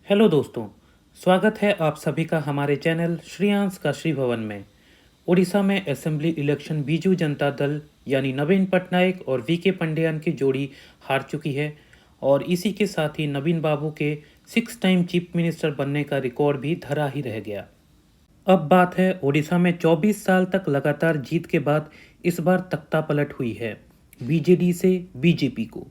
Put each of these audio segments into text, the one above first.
Hello दोस्तों, स्वागत है आप सभी का हमारे चैनल श्रेयांश का श्री भवन में। उड़ीसा में असेंबली इलेक्शन बीजू जनता दल यानी नवीन पटनायक और वीके पंडियान की जोड़ी हार चुकी है और इसी के साथ ही नवीन बाबू के 6 टाइम चीफ मिनिस्टर बनने का रिकॉर्ड भी धरा ही रह गया। अब बात है उड़ीसा में 24 साल तक लगातार जीत के बाद इस बार तख्ता पलट हुई है बीजेडी से बीजेपी को।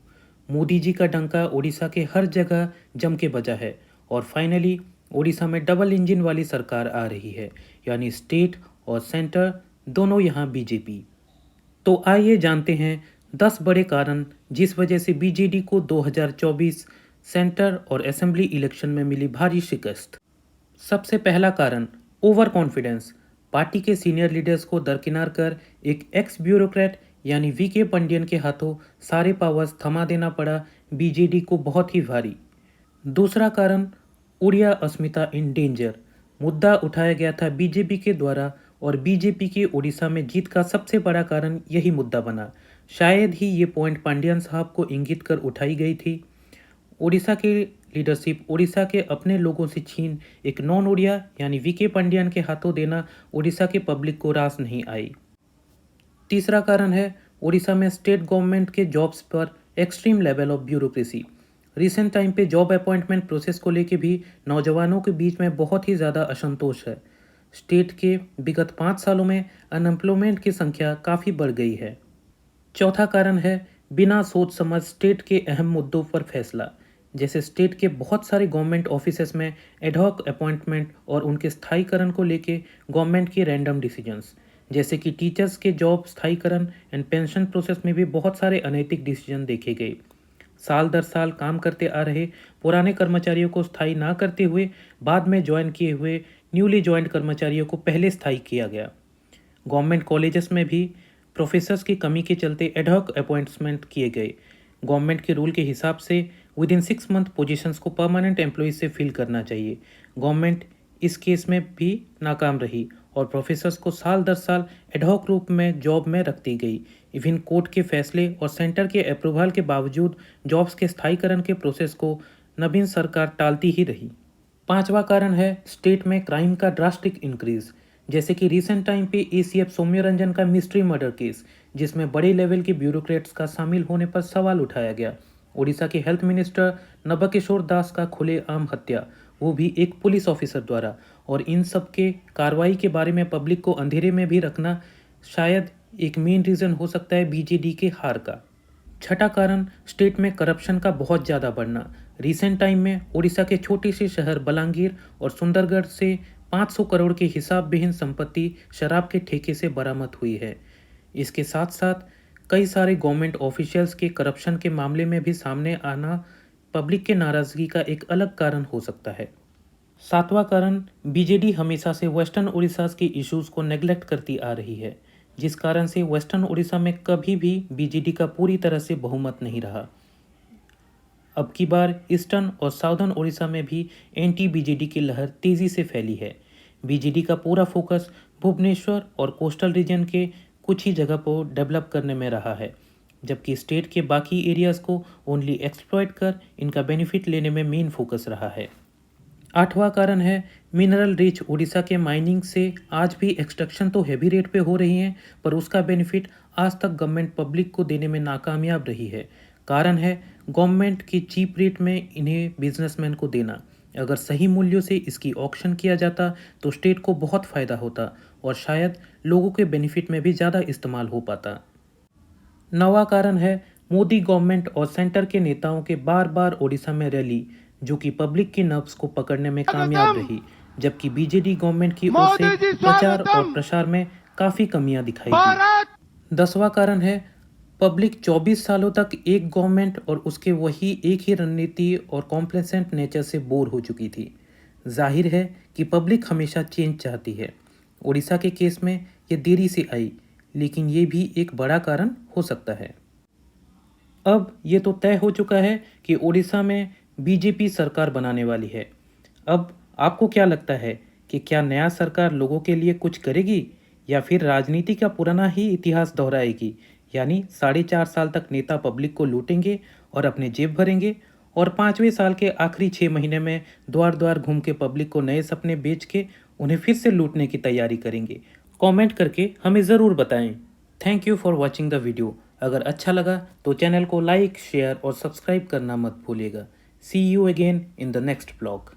मोदी जी का डंका उड़ीसा के हर जगह जम के बजा है और फाइनली उड़ीसा में डबल इंजन वाली सरकार आ रही है, यानी स्टेट और सेंटर दोनों यहाँ बीजेपी। तो आइए जानते हैं 10 बड़े कारण जिस वजह से बीजेडी को 2024 सेंटर और असेंबली इलेक्शन में मिली भारी शिकस्त। सबसे पहला कारण ओवर कॉन्फिडेंस। पार्टी के सीनियर लीडर्स को दरकिनार कर एक एक्स ब्यूरोक्रेट यानी वीके पंडियन के हाथों सारे पावर्स थमा देना पड़ा बीजेडी को बहुत ही भारी। दूसरा कारण उड़िया अस्मिता इन डेंजर। मुद्दा उठाया गया था बीजेपी के द्वारा और बीजेपी के उड़ीसा में जीत का सबसे बड़ा कारण यही मुद्दा बना। शायद ही ये पॉइंट पांडियन साहब को इंगित कर उठाई गई थी। उड़ीसा की लीडरशिप उड़ीसा के अपने लोगों से छीन एक नॉन उड़िया यानी वीके पंडियन के हाथों देना उड़ीसा के पब्लिक को रास नहीं आई। तीसरा कारण है उड़ीसा में स्टेट गवर्नमेंट के जॉब्स पर extreme level of bureaucracy. Recent time पे जॉब अपॉइंटमेंट प्रोसेस को लेके भी नौजवानों के बीच में बहुत ही ज़्यादा असंतोष है। स्टेट के विगत 5 सालों में अनएम्प्लॉयमेंट की संख्या काफ़ी बढ़ गई है। चौथा कारण है बिना सोच समझ स्टेट के अहम मुद्दों पर फैसला। जैसे स्टेट के बहुत सारे गवर्नमेंट ऑफिसेस में एडहॉक अपॉइंटमेंट और उनके स्थायीकरण को लेके गवर्नमेंट के रैंडम डिसीजंस, जैसे कि टीचर्स के जॉब स्थायीकरण एंड पेंशन प्रोसेस में भी बहुत सारे अनैतिक डिसीजन देखे गए। साल दर साल काम करते आ रहे पुराने कर्मचारियों को स्थायी ना करते हुए बाद में ज्वाइन किए हुए न्यूली ज्वाइंट कर्मचारियों को पहले स्थायी किया गया। गवर्नमेंट कॉलेजेस में भी प्रोफेसर्स की कमी के चलते एडहॉक अपॉइंटमेंट किए गए। गवर्नमेंट के रूल के हिसाब से विद इन 6 मंथ पोजीशंस को परमानेंट एम्प्लॉयज से फिल करना चाहिए। गवर्नमेंट इस केस में भी नाकाम रही और प्रोफेसर्स को साल दर साल एडहॉक रूप में जॉब में रखती गई। इवन कोर्ट के फैसले और सेंटर के अप्रूवल के बावजूद जॉब्स के स्थायीकरण के प्रोसेस को नवीन सरकार टालती ही रही। पांचवा कारण है स्टेट में क्राइम का ड्रास्टिक इंक्रीज। जैसे कि रिसेंट टाइम पे एसीएफ सौम्यरंजन का मिस्ट्री मर्डर केस, जिसमें बड़े लेवल के ब्यूरोक्रेट्स का शामिल होने पर सवाल उठाया गया। उड़ीसा के हेल्थ मिनिस्टर नबकिशोर दास का खुलेआम हत्या, वो भी एक पुलिस ऑफिसर द्वारा, और इन सब के कार्रवाई के बारे में पब्लिक को अंधेरे में भी रखना शायद एक मेन रीज़न हो सकता है बीजेडी के हार का। छठा कारण स्टेट में करप्शन का बहुत ज़्यादा बढ़ना। रिसेंट टाइम में उड़ीसा के छोटे से शहर बलांगीर और सुंदरगढ़ से 500 करोड़ की हिसाब विहीन संपत्ति शराब के ठेके से बरामद हुई है। इसके साथ साथ कई सारे गवर्नमेंट ऑफिशियल्स के करप्शन के मामले में भी सामने आना पब्लिक के नाराज़गी का एक अलग कारण हो सकता है। सातवां कारण बीजेडी हमेशा से वेस्टर्न उड़ीसा के इश्यूज को नेग्लेक्ट करती आ रही है, जिस कारण से वेस्टर्न उड़ीसा में कभी भी बीजेडी का पूरी तरह से बहुमत नहीं रहा। अब की बार ईस्टर्न और साउदर्न उड़ीसा में भी एंटी बीजेडी की लहर तेजी से फैली है। बीजेडी का पूरा फोकस भुवनेश्वर और कोस्टल रीजन के कुछ ही जगह को डेवलप करने में रहा है, जबकि स्टेट के बाकी एरियाज को ओनली एक्सप्लॉइट कर इनका बेनिफिट लेने में मेन फोकस रहा है। आठवां कारण है मिनरल रिच उड़ीसा के माइनिंग से आज भी एक्सट्रैक्शन तो हैवी रेट पे हो रही हैं, पर उसका बेनिफिट आज तक गवर्नमेंट पब्लिक को देने में नाकामयाब रही है। कारण है गवर्नमेंट की चीप रेट में इन्हें बिजनेसमैन को देना। अगर सही मूल्यों से इसकी ऑक्शन किया जाता तो स्टेट को बहुत फ़ायदा होता और शायद लोगों के बेनिफिट में भी ज़्यादा इस्तेमाल हो पाता। नवा कारण है मोदी गवर्नमेंट और सेंटर के नेताओं के बार बार उड़ीसा में रैली, जो कि पब्लिक की नब्ज को पकड़ने में कामयाब रही, जबकि बीजेडी गवर्नमेंट की ओर से प्रचार और प्रसार में काफ़ी कमियां दिखाई दी। 10वां कारण है पब्लिक 24 सालों तक एक गवर्नमेंट और उसके वही एक ही रणनीति और कॉम्प्लेसेंट नेचर से बोर हो चुकी थी। जाहिर है कि पब्लिक हमेशा चेंज चाहती है। उड़ीसा के केस में ये देरी से आई, लेकिन ये भी एक बड़ा कारण हो सकता है। अब ये तो तय हो चुका है कि उड़ीसा में बीजेपी सरकार बनाने वाली है। अब आपको क्या लगता है कि क्या नया सरकार लोगों के लिए कुछ करेगी या फिर राजनीति का पुराना ही इतिहास दोहराएगी, यानी 4.5 साल तक नेता पब्लिक को लूटेंगे और अपने जेब भरेंगे और 5वें साल के आखिरी 6 महीने में द्वार द्वार घूम के पब्लिक को नए सपने बेच के उन्हें फिर से लूटने की तैयारी करेंगे। कमेंट करके हमें ज़रूर बताएं। Thank you for watching the video. अगर अच्छा लगा तो चैनल को लाइक, शेयर और सब्सक्राइब करना मत भूलिएगा। See you again in the next blog.